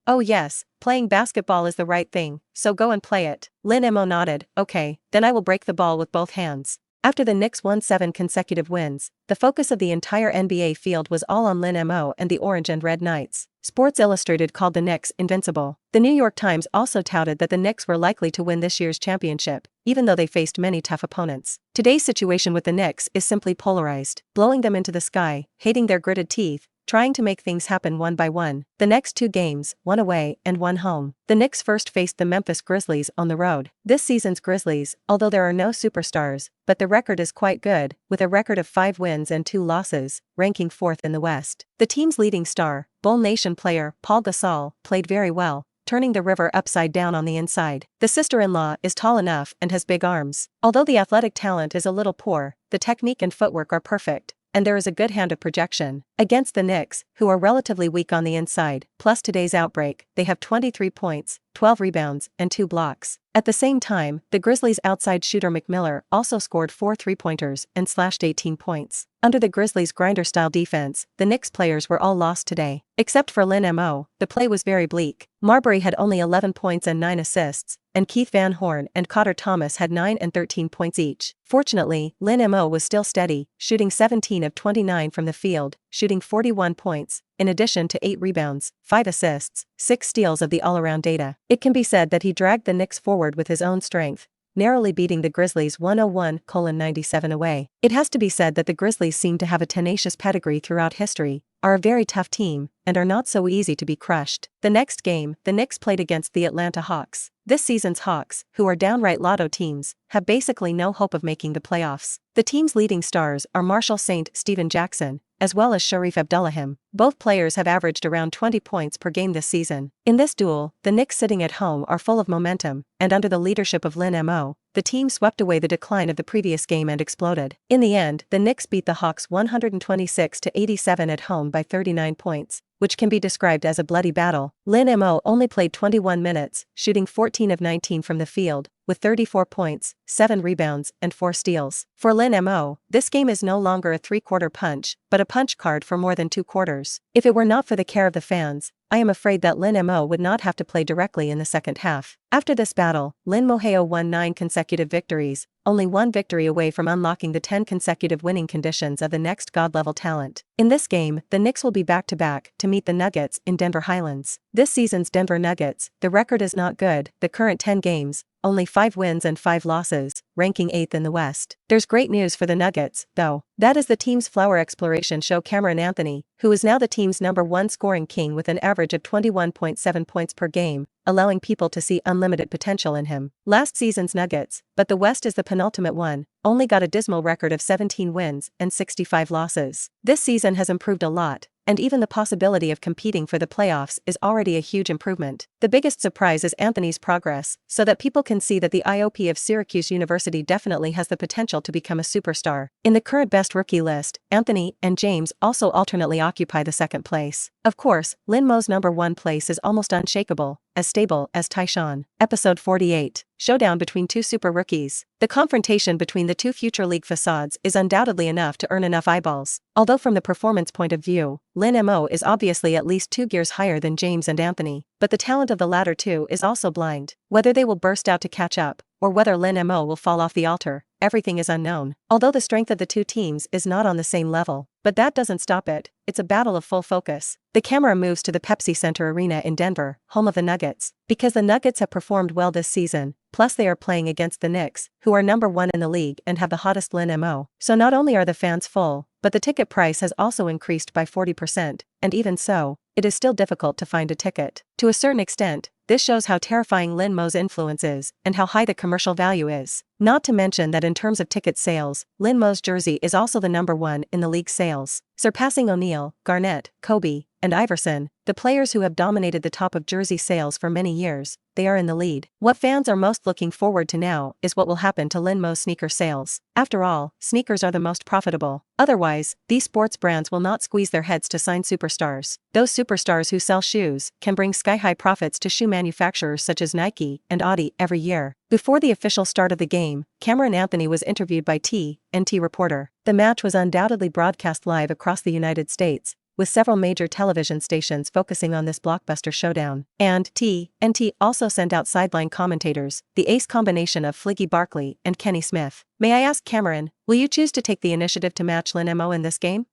Oh yes, playing basketball is the right thing, so go and play it. Lin Mo nodded. Okay, then I will break the ball with both hands. After the Knicks won 7 consecutive wins, the focus of the entire NBA field was all on Lin Mo and the Orange and Red Knights. Sports Illustrated called the Knicks invincible. The New York Times also touted that the Knicks were likely to win this year's championship, even though they faced many tough opponents. Today's situation with the Knicks is simply polarized, blowing them into the sky, hating their gritted teeth, trying to make things happen one by one. The next 2 games, one away and one home. The Knicks first faced the Memphis Grizzlies on the road. This season's Grizzlies, although there are no superstars, but the record is quite good, with a record of 5 wins and 2 losses, ranking 4th in the West. The team's leading star, Bull Nation player Paul Gasol, played very well, turning the river upside down on the inside. The sister-in-law is tall enough and has big arms. Although the athletic talent is a little poor, the technique and footwork are perfect, and there is a good hand of projection. Against the Knicks, who are relatively weak on the inside, plus today's outbreak, they have 23 points, 12 rebounds, and 2 blocks. At the same time, the Grizzlies' outside shooter McMillan also scored 4 3-pointers and slashed 18 points. Under the Grizzlies' grinder-style defense, the Knicks players were all lost today. Except for Lin Mo, the play was very bleak. Marbury had only 11 points and 9 assists, and Keith Van Horn and Cotter Thomas had 9 and 13 points each. Fortunately, Lin Mo was still steady, shooting 17 of 29 from the field, shooting 41 points, in addition to 8 rebounds, 5 assists, 6 steals of the all-around data. It can be said that he dragged the Knicks forward with his own strength, narrowly beating the Grizzlies 101-97 away. It has to be said that the Grizzlies seem to have a tenacious pedigree throughout history, are a very tough team, and are not so easy to be crushed. The next game, the Knicks played against the Atlanta Hawks. This season's Hawks, who are downright lotto teams, have basically no hope of making the playoffs. The team's leading stars are Marshall St. Steven Jackson, as well as Sharif Abdullahim. Both players have averaged around 20 points per game this season. In this duel, the Knicks sitting at home are full of momentum, and under the leadership of Lin Mo, the team swept away the decline of the previous game and exploded. In the end, the Knicks beat the Hawks 126-87 at home by 39 points, which can be described as a bloody battle. Lin Mo only played 21 minutes, shooting 14 of 19 from the field, with 34 points, 7 rebounds, and 4 steals. For Lin Mo, this game is no longer a 3-quarter punch, but a punch card for more than 2 quarters. If it were not for the care of the fans, I am afraid that Lin Mo would not have to play directly in the second half. After this battle, Lin Mo won 9 consecutive victories, only 1 victory away from unlocking the 10 consecutive winning conditions of the next god-level talent. In this game, the Knicks will be back-to-back to meet the Nuggets in Denver Highlands. This season's Denver Nuggets, the record is not good, the current 10 games, only 5 wins and 5 losses, ranking 8th in the West. There's great news for the Nuggets, though. That is the team's flower exploration show Cameron Anthony, who is now the team's #1 scoring king with an average of 21.7 points per game, allowing people to see unlimited potential in him. Last season's Nuggets, but the West is the penultimate one, only got a dismal record of 17 wins and 65 losses. This season has improved a lot, and even the possibility of competing for the playoffs is already a huge improvement. The biggest surprise is Anthony's progress, so that people can see that the IOP of Syracuse University definitely has the potential to become a superstar. In the current best rookie list, Anthony and James also alternately occupy the second place. Of course, Lin Mo's #1 place is almost unshakable, as stable as Tyshawn. Episode 48. Showdown between 2 super rookies. The confrontation between the 2 future league facades is undoubtedly enough to earn enough eyeballs. Although from the performance point of view, Lin Mo is obviously at least 2 gears higher than James and Anthony, but the talent of the latter 2 is also blind. Whether they will burst out to catch up, or whether Lin Mo will fall off the altar, everything is unknown. Although the strength of the 2 teams is not on the same level, but that doesn't stop it, it's a battle of full focus. The camera moves to the Pepsi Center Arena in Denver, home of the Nuggets. Because the Nuggets have performed well this season, plus they are playing against the Knicks, who are #1 in the league and have the hottest Lin Mo. So not only are the fans full, but the ticket price has also increased by 40%, and even so, it is still difficult to find a ticket. To a certain extent, this shows how terrifying Lin Mo's influence is, and how high the commercial value is. Not to mention that in terms of ticket sales, Lin Mo's jersey is also the #1 in the league sales, surpassing O'Neal, Garnett, Kobe, and Iverson, the players who have dominated the top of jersey sales for many years. They are in the lead. What fans are most looking forward to now is what will happen to Lin Mo's sneaker sales. After all, sneakers are the most profitable. Otherwise, these sports brands will not squeeze their heads to sign superstars. Those superstars who sell shoes can bring sky-high profits to shoe manufacturers such as Nike and Audi every year. Before the official start of the game, Cameron Anthony was interviewed by TNT reporter. The match was undoubtedly broadcast live across the United States, with several major television stations focusing on this blockbuster showdown. And TNT also sent out sideline commentators, the ace combination of Fliggy Barkley and Kenny Smith. May I ask Cameron, will you choose to take the initiative to match Lin Mo in this game?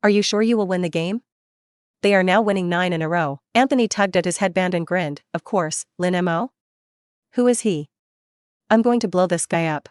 Are you sure you will win the game? They are now winning 9 in a row. Anthony tugged at his headband and grinned. Of course, Lin Mo? Who is he? I'm going to blow this guy up.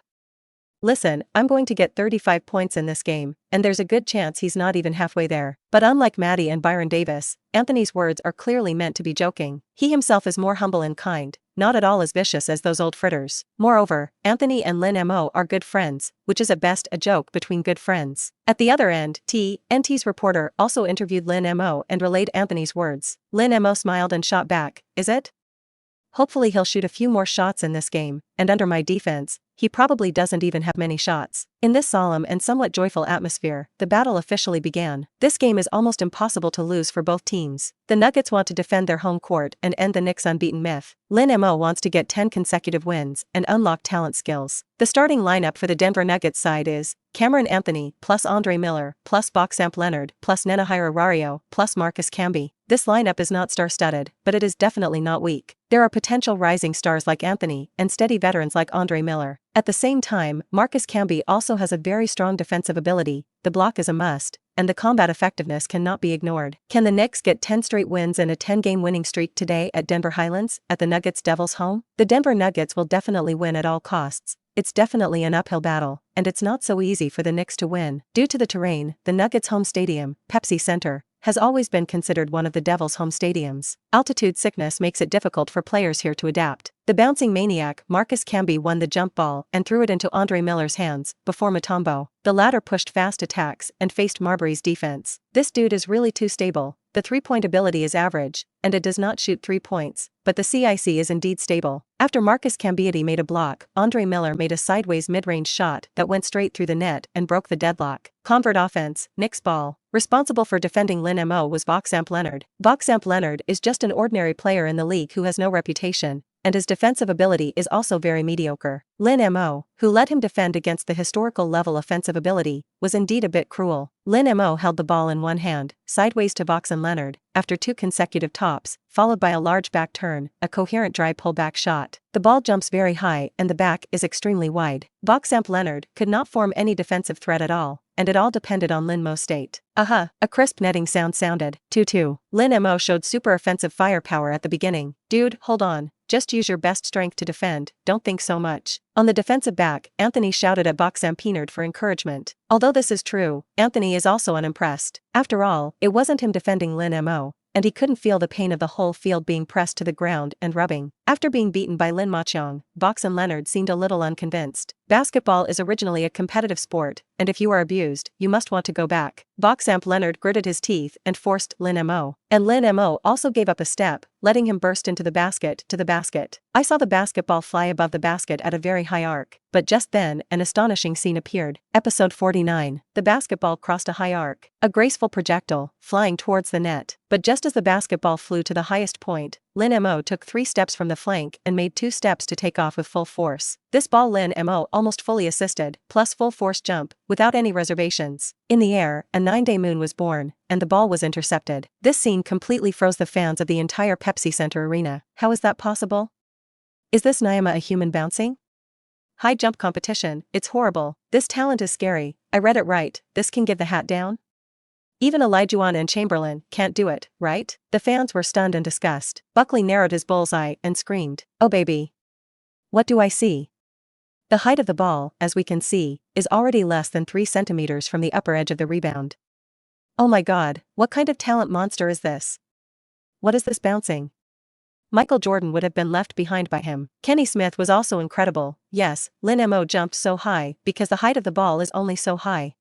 Listen, I'm going to get 35 points in this game, and there's a good chance he's not even halfway there. But unlike Maddie and Byron Davis, Anthony's words are clearly meant to be joking. He himself is more humble and kind, not at all as vicious as those old fritters. Moreover, Anthony and Lin Mo are good friends, which is at best a joke between good friends. At the other end, TNT's reporter also interviewed Lin Mo and relayed Anthony's words. Lin Mo smiled and shot back, "Is it? Hopefully he'll shoot a few more shots in this game, and under my defense, he probably doesn't even have many shots." In this solemn and somewhat joyful atmosphere, the battle officially began. This game is almost impossible to lose for both teams. The Nuggets want to defend their home court and end the Knicks' unbeaten myth. Lin Mo wants to get 10 consecutive wins and unlock talent skills. The starting lineup for the Denver Nuggets side is Cameron Anthony plus Andre Miller plus Boxamp Leonard plus Nenahira Rario plus Marcus Camby. This lineup is not star-studded, but it is definitely not weak. There are potential rising stars like Anthony and steady veterans like Andre Miller. At the same time, Marcus Camby also has a very strong defensive ability, the block is a must, and the combat effectiveness cannot be ignored. Can the Knicks get 10 straight wins and a 10-game winning streak today at Denver Highlands, at the Nuggets' Devils' home? The Denver Nuggets will definitely win at all costs. It's definitely an uphill battle, and it's not so easy for the Knicks to win. Due to the terrain, the Nuggets' home stadium, Pepsi Center, has always been considered one of the Devils' home stadiums. Altitude sickness makes it difficult for players here to adapt. The bouncing maniac, Marcus Camby, won the jump ball and threw it into Andre Miller's hands, before Mutombo. The latter pushed fast attacks and faced Marbury's defense. This dude is really too stable. The three-point ability is average, and it does not shoot 3 points, but the CIC is indeed stable. After Marcus Camby made a block, Andre Miller made a sideways mid-range shot that went straight through the net and broke the deadlock. Convert offense, Knicks ball. Responsible for defending Lin Mo was Boxamp Leonard. Boxamp Leonard is just an ordinary player in the league who has no reputation, and his defensive ability is also very mediocre. Lin Mo, who let him defend against the historical level offensive ability, was indeed a bit cruel. Lin Mo held the ball in one hand, sideways to Boxamp Leonard, after 2 consecutive tops, followed by a large back turn, a coherent dry pull-back shot. The ball jumps very high and the back is extremely wide. Boxamp Leonard could not form any defensive threat at all, and it all depended on Lin Mo's state. A crisp netting sound sounded. 2-2. Lin Mo showed super offensive firepower at the beginning. Dude, hold on. Just use your best strength to defend, don't think so much. On the defensive back, Anthony shouted at Boxamp Leonard for encouragement. Although this is true, Anthony is also unimpressed. After all, it wasn't him defending Lin Mo, and he couldn't feel the pain of the whole field being pressed to the ground and rubbing. After being beaten by Lin Mo, Boxamp Leonard seemed a little unconvinced. Basketball is originally a competitive sport, and if you are abused, you must want to go back. Boxamp Leonard gritted his teeth and forced Lin Mo. And Lin Mo also gave up a step, letting him burst into the basket. I saw the basketball fly above the basket at a very high arc, but just then, an astonishing scene appeared. Episode 49. The basketball crossed a high arc, a graceful projectile, flying towards the net. But just as the basketball flew to the highest point, Lin Mo took 3 steps from the flank and made 2 steps to take off with full force. This ball Lin Mo almost fully assisted, plus full force jump, without any reservations. In the air, a 9-day moon was born, and the ball was intercepted. This scene completely froze the fans of the entire Pepsi Center arena. How is that possible? Is this Naima a human bouncing? High jump competition, it's horrible. This talent is scary. I read it right, this can give the hat down? Even Olajuwon and Chamberlain can't do it, right? The fans were stunned and disgust. Buckley narrowed his bullseye and screamed, "Oh baby! What do I see? The height of the ball, as we can see, is already less than 3 centimeters from the upper edge of the rebound. Oh my god, what kind of talent monster is this? What is this bouncing? Michael Jordan would have been left behind by him. Kenny Smith was also incredible. Yes, Lin Mo jumped so high because the height of the ball is only so high.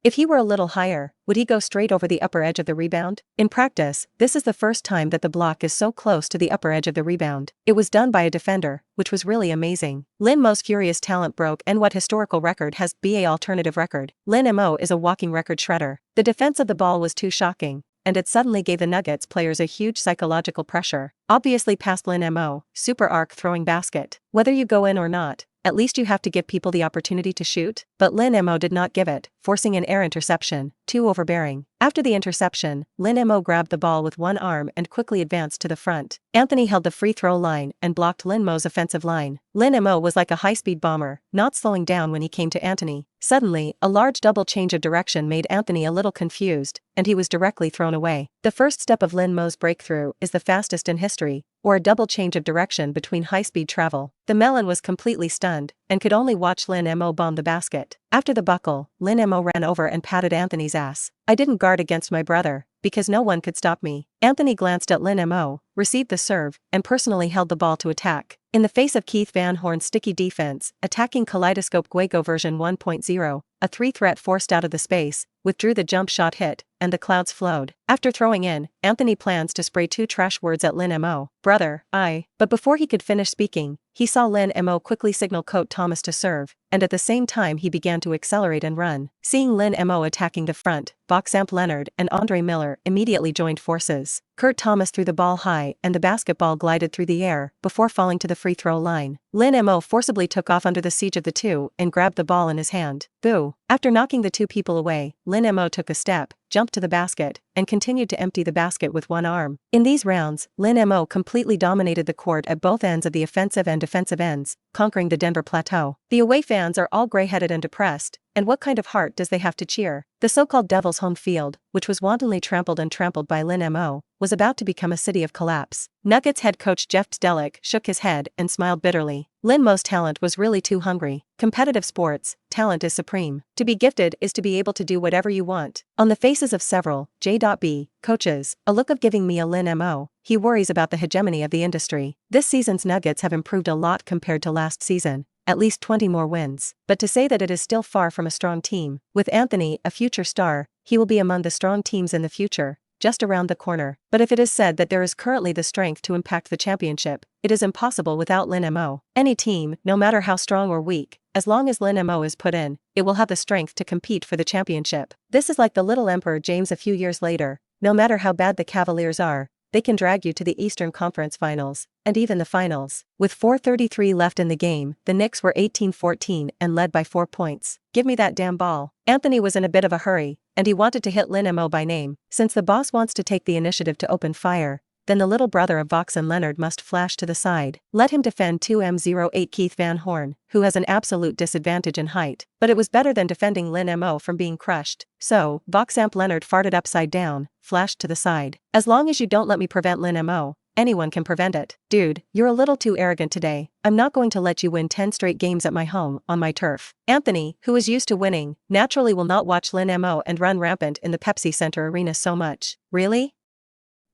If he were a little higher, would he go straight over the upper edge of the rebound? In practice, this is the first time that the block is so close to the upper edge of the rebound. It was done by a defender, which was really amazing. Lin Mo's furious talent broke and what historical record has BA alternative record. Lin Mo is a walking record shredder. The defense of the ball was too shocking, and it suddenly gave the Nuggets players a huge psychological pressure. Obviously past Lin Mo, super arc throwing basket. Whether you go in or not, at least you have to give people the opportunity to shoot, but Lin Mo did not give it, forcing an air interception, too overbearing. After the interception, Lin Mo grabbed the ball with one arm and quickly advanced to the front. Anthony held the free throw line and blocked Lin Mo's offensive line. Lin Mo was like a high-speed bomber, not slowing down when he came to Anthony. Suddenly, a large double change of direction made Anthony a little confused, and he was directly thrown away. The first step of Lin Mo's breakthrough is the fastest in history, or a double change of direction between high-speed travel. The melon was completely stunned, and could only watch Lin Mo bomb the basket. After the buckle, Lin Mo ran over and patted Anthony's ass. I didn't guard against my brother, because no one could stop me. Anthony glanced at Lin Mo, received the serve, and personally held the ball to attack. In the face of Keith Van Horn's sticky defense, attacking Kaleidoscope Guego version 1.0, a 3-threat forced out of the space, withdrew the jump shot hit, and the clouds flowed. After throwing in, Anthony plans to spray 2 trash words at Lin Mo. Brother, I. But before he could finish speaking, he saw Lin Mo quickly signal Coach Thomas to serve, and at the same time he began to accelerate and run. Seeing Lin Mo attacking the front, Boxamp Leonard and Andre Miller immediately joined forces. Kurt Thomas threw the ball high and the basketball glided through the air before falling to the free throw line. Lin Mo forcibly took off under the siege of the two and grabbed the ball in his hand. Boo! After knocking the 2 people away, Lin Mo took a step, jumped to the basket, and continued to empty the basket with one arm. In these rounds, Lin Mo completely dominated the court at both ends of the offensive and defensive ends, conquering the Denver Plateau. The away fans are all gray-headed and depressed, and what kind of heart does they have to cheer? The so-called Devil's home field, which was wantonly trampled by Lin Mo, was about to become a city of collapse. Nuggets head coach Jeff Bzdelik shook his head and smiled bitterly. Lin Mo's talent was really too hungry. Competitive sports, talent is supreme. To be gifted is to be able to do whatever you want. On the faces of several J.B. coaches, a look of giving me a Lin Mo. He worries about the hegemony of the industry. This season's Nuggets have improved a lot compared to last season. At least 20 more wins. But to say that it is still far from a strong team. With Anthony, a future star, he will be among the strong teams in the future, just around the corner. But if it is said that there is currently the strength to impact the championship, it is impossible without Lin Mo. Any team, no matter how strong or weak, as long as Lin Mo is put in, it will have the strength to compete for the championship. This is like the little Emperor James a few years later. No matter how bad the Cavaliers are, they can drag you to the Eastern Conference Finals, and even the finals. With 4:33 left in the game, the Knicks were 18-14 and led by 4 points. Give me that damn ball. Anthony was in a bit of a hurry, and he wanted to hit Lin Mo by name. Since the boss wants to take the initiative to open fire, then the little brother of Vox and Leonard must flash to the side. Let him defend 2M08 Keith Van Horn, who has an absolute disadvantage in height. But it was better than defending Lin Mo from being crushed. So, Voxamp Leonard farted upside down, flashed to the side. As long as you don't let me prevent Lin Mo, anyone can prevent it. Dude, you're a little too arrogant today. I'm not going to let you win 10 straight games at my home, on my turf. Anthony, who is used to winning, naturally will not watch Lin Mo and run rampant in the Pepsi Center arena so much. Really?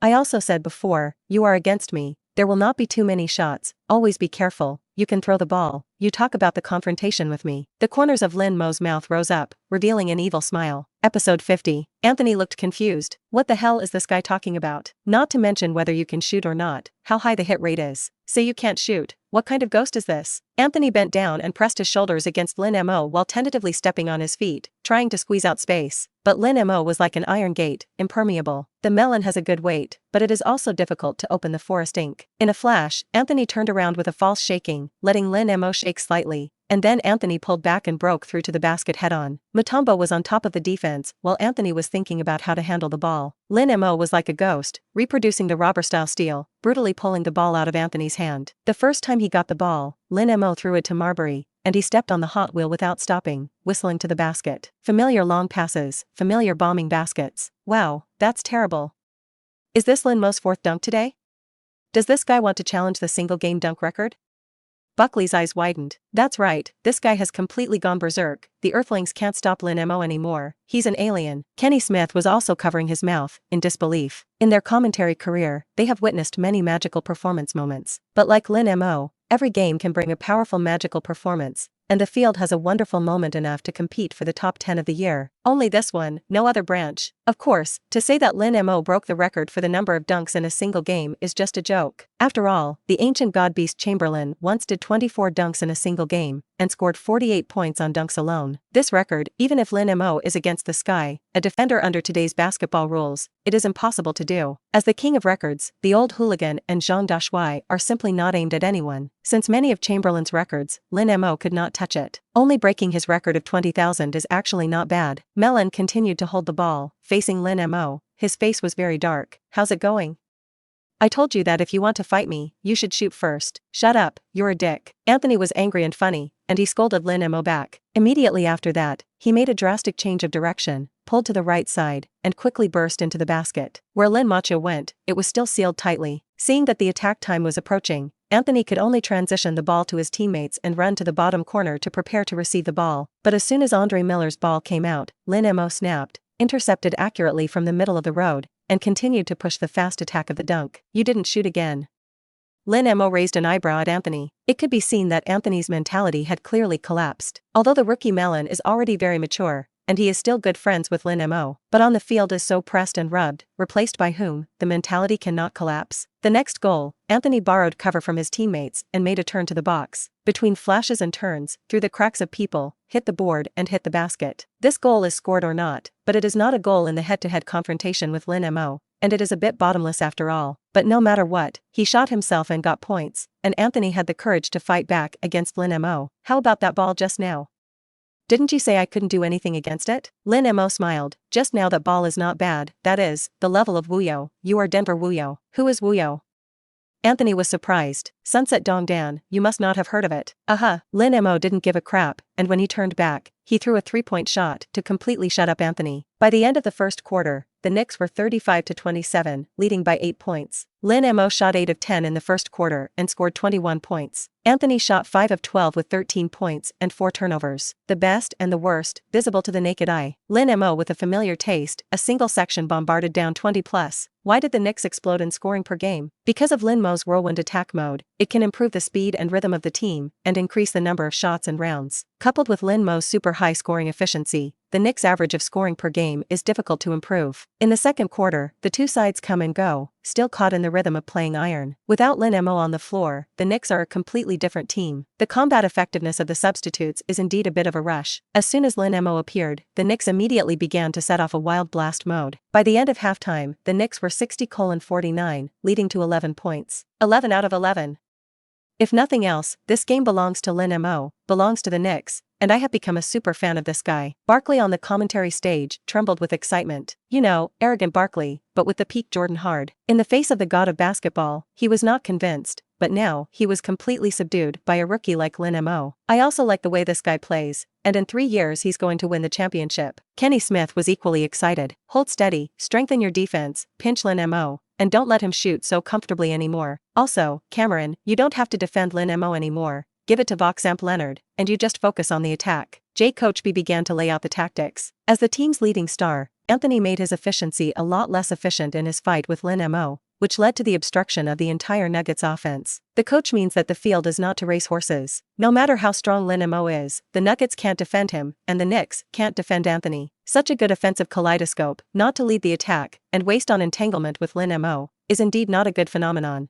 I also said before, you are against me. There will not be too many shots. Always be careful. You can throw the ball. You talk about the confrontation with me. The corners of Lin Mo's mouth rose up, revealing an evil smile. Episode 50. Anthony looked confused. What the hell is this guy talking about? Not to mention whether you can shoot or not, how high the hit rate is. Say you can't shoot. What kind of ghost is this? Anthony bent down and pressed his shoulders against Lin Mo while tentatively stepping on his feet, trying to squeeze out space. But Lin Mo was like an iron gate, impermeable. The melon has a good weight, but it is also difficult to open the Forest Inc. In a flash, Anthony turned around with a false shaking, letting Lin Mo shake slightly. And then Anthony pulled back and broke through to the basket head-on. Mutombo was on top of the defense, while Anthony was thinking about how to handle the ball. Lin Mo was like a ghost, reproducing the robber-style steal, brutally pulling the ball out of Anthony's hand. The first time he got the ball, Lin Mo threw it to Marbury, and he stepped on the Hot Wheel without stopping, whistling to the basket. Familiar long passes, familiar bombing baskets. Wow, that's terrible. Is this Lin Mo's 4th dunk today? Does this guy want to challenge the single-game dunk record? Buckley's eyes widened. That's right, this guy has completely gone berserk. The Earthlings can't stop Lin Mo anymore. He's an alien. Kenny Smith was also covering his mouth, in disbelief. In their commentary career, they have witnessed many magical performance moments. But like Lin Mo, every game can bring a powerful magical performance, and the field has a wonderful moment enough to compete for the top 10 of the year. Only this one, no other branch. Of course, to say that Lin Mo broke the record for the number of dunks in a single game is just a joke. After all, the ancient god beast Chamberlain once did 24 dunks in a single game, and scored 48 points on dunks alone. This record, even if Lin Mo is against the sky, a defender under today's basketball rules, it is impossible to do. As the king of records, the old hooligan and Zhang Dashui are simply not aimed at anyone. Since many of Chamberlain's records, Lin Mo could not touch it. Only breaking his record of 20,000 is actually not bad. Mellon continued to hold the ball, facing Lin Mo. His face was very dark. How's it going? I told you that if you want to fight me, you should shoot first. Shut up, you're a dick. Anthony was angry and funny, and he scolded Lin Mo back. Immediately after that, he made a drastic change of direction, pulled to the right side, and quickly burst into the basket. Where Lin Macho went, it was still sealed tightly. Seeing that the attack time was approaching, Anthony could only transition the ball to his teammates and run to the bottom corner to prepare to receive the ball. But as soon as Andre Miller's ball came out, Lin Mo snapped, intercepted accurately from the middle of the road, and continued to push the fast attack of the dunk. You didn't shoot again. Lin Mo raised an eyebrow at Anthony. It could be seen that Anthony's mentality had clearly collapsed. Although the rookie Mellon is already very mature, and he is still good friends with Lin Mo, but on the field is so pressed and rubbed, replaced by whom, the mentality cannot collapse. The next goal, Anthony borrowed cover from his teammates and made a turn to the box. Between flashes and turns, through the cracks of people, hit the board and hit the basket. This goal is scored or not, but it is not a goal in the head-to-head confrontation with Lin Mo, and it is a bit bottomless after all. But no matter what, he shot himself and got points, and Anthony had the courage to fight back against Lin Mo. How about that ball just now? Didn't you say I couldn't do anything against it? Lin Mo smiled. Just now that ball is not bad, that is, the level of Wuyo. You are Denver Wuyo. Who is Wuyo? Anthony was surprised. Sunset Dongdan, you must not have heard of it. Lin Mo didn't give a crap, and when he turned back, he threw a three-point shot to completely shut up Anthony. By the end of the first quarter, the Knicks were 35-27, leading by 8 points. Lin Mo shot 8 of 10 in the first quarter and scored 21 points. Anthony shot 5 of 12 with 13 points and 4 turnovers. The best and the worst, visible to the naked eye. Lin Mo with a familiar taste, a single section bombarded down 20+. Why did the Knicks explode in scoring per game? Because of Lin Mo's whirlwind attack mode, it can improve the speed and rhythm of the team and increase the number of shots and rounds. Coupled with Lin Mo's super high scoring efficiency, the Knicks' average of scoring per game is difficult to improve. In the second quarter, the two sides come and go, still caught in the rhythm of playing iron. Without Lin Mo on the floor, the Knicks are a completely different team. The combat effectiveness of the substitutes is indeed a bit of a rush. As soon as Lin Mo appeared, the Knicks immediately began to set off a wild blast mode. By the end of halftime, the Knicks were 60-49, leading to 11 points. 11 out of 11. If nothing else, this game belongs to Lin Mo, belongs to the Knicks, and I have become a super fan of this guy. Barkley on the commentary stage trembled with excitement. You know, arrogant Barkley, but with the peak Jordan hard. In the face of the god of basketball, he was not convinced, but now he was completely subdued by a rookie like Lin Mo. I also like the way this guy plays, and in 3 years he's going to win the championship. Kenny Smith was equally excited. Hold steady, strengthen your defense, pinch Lin Mo, and don't let him shoot so comfortably anymore. Also, Cameron, you don't have to defend Lin Mo anymore. Give it to Voxamp Leonard, and you just focus on the attack. Coach B began to lay out the tactics. As the team's leading star, Anthony made his efficiency a lot less efficient in his fight with Lin Mo, which led to the obstruction of the entire Nuggets offense. The coach means that the field is not to race horses. No matter how strong Lin Mo is, the Nuggets can't defend him, and the Knicks can't defend Anthony. Such a good offensive kaleidoscope, not to lead the attack, and waste on entanglement with Lin Mo, is indeed not a good phenomenon.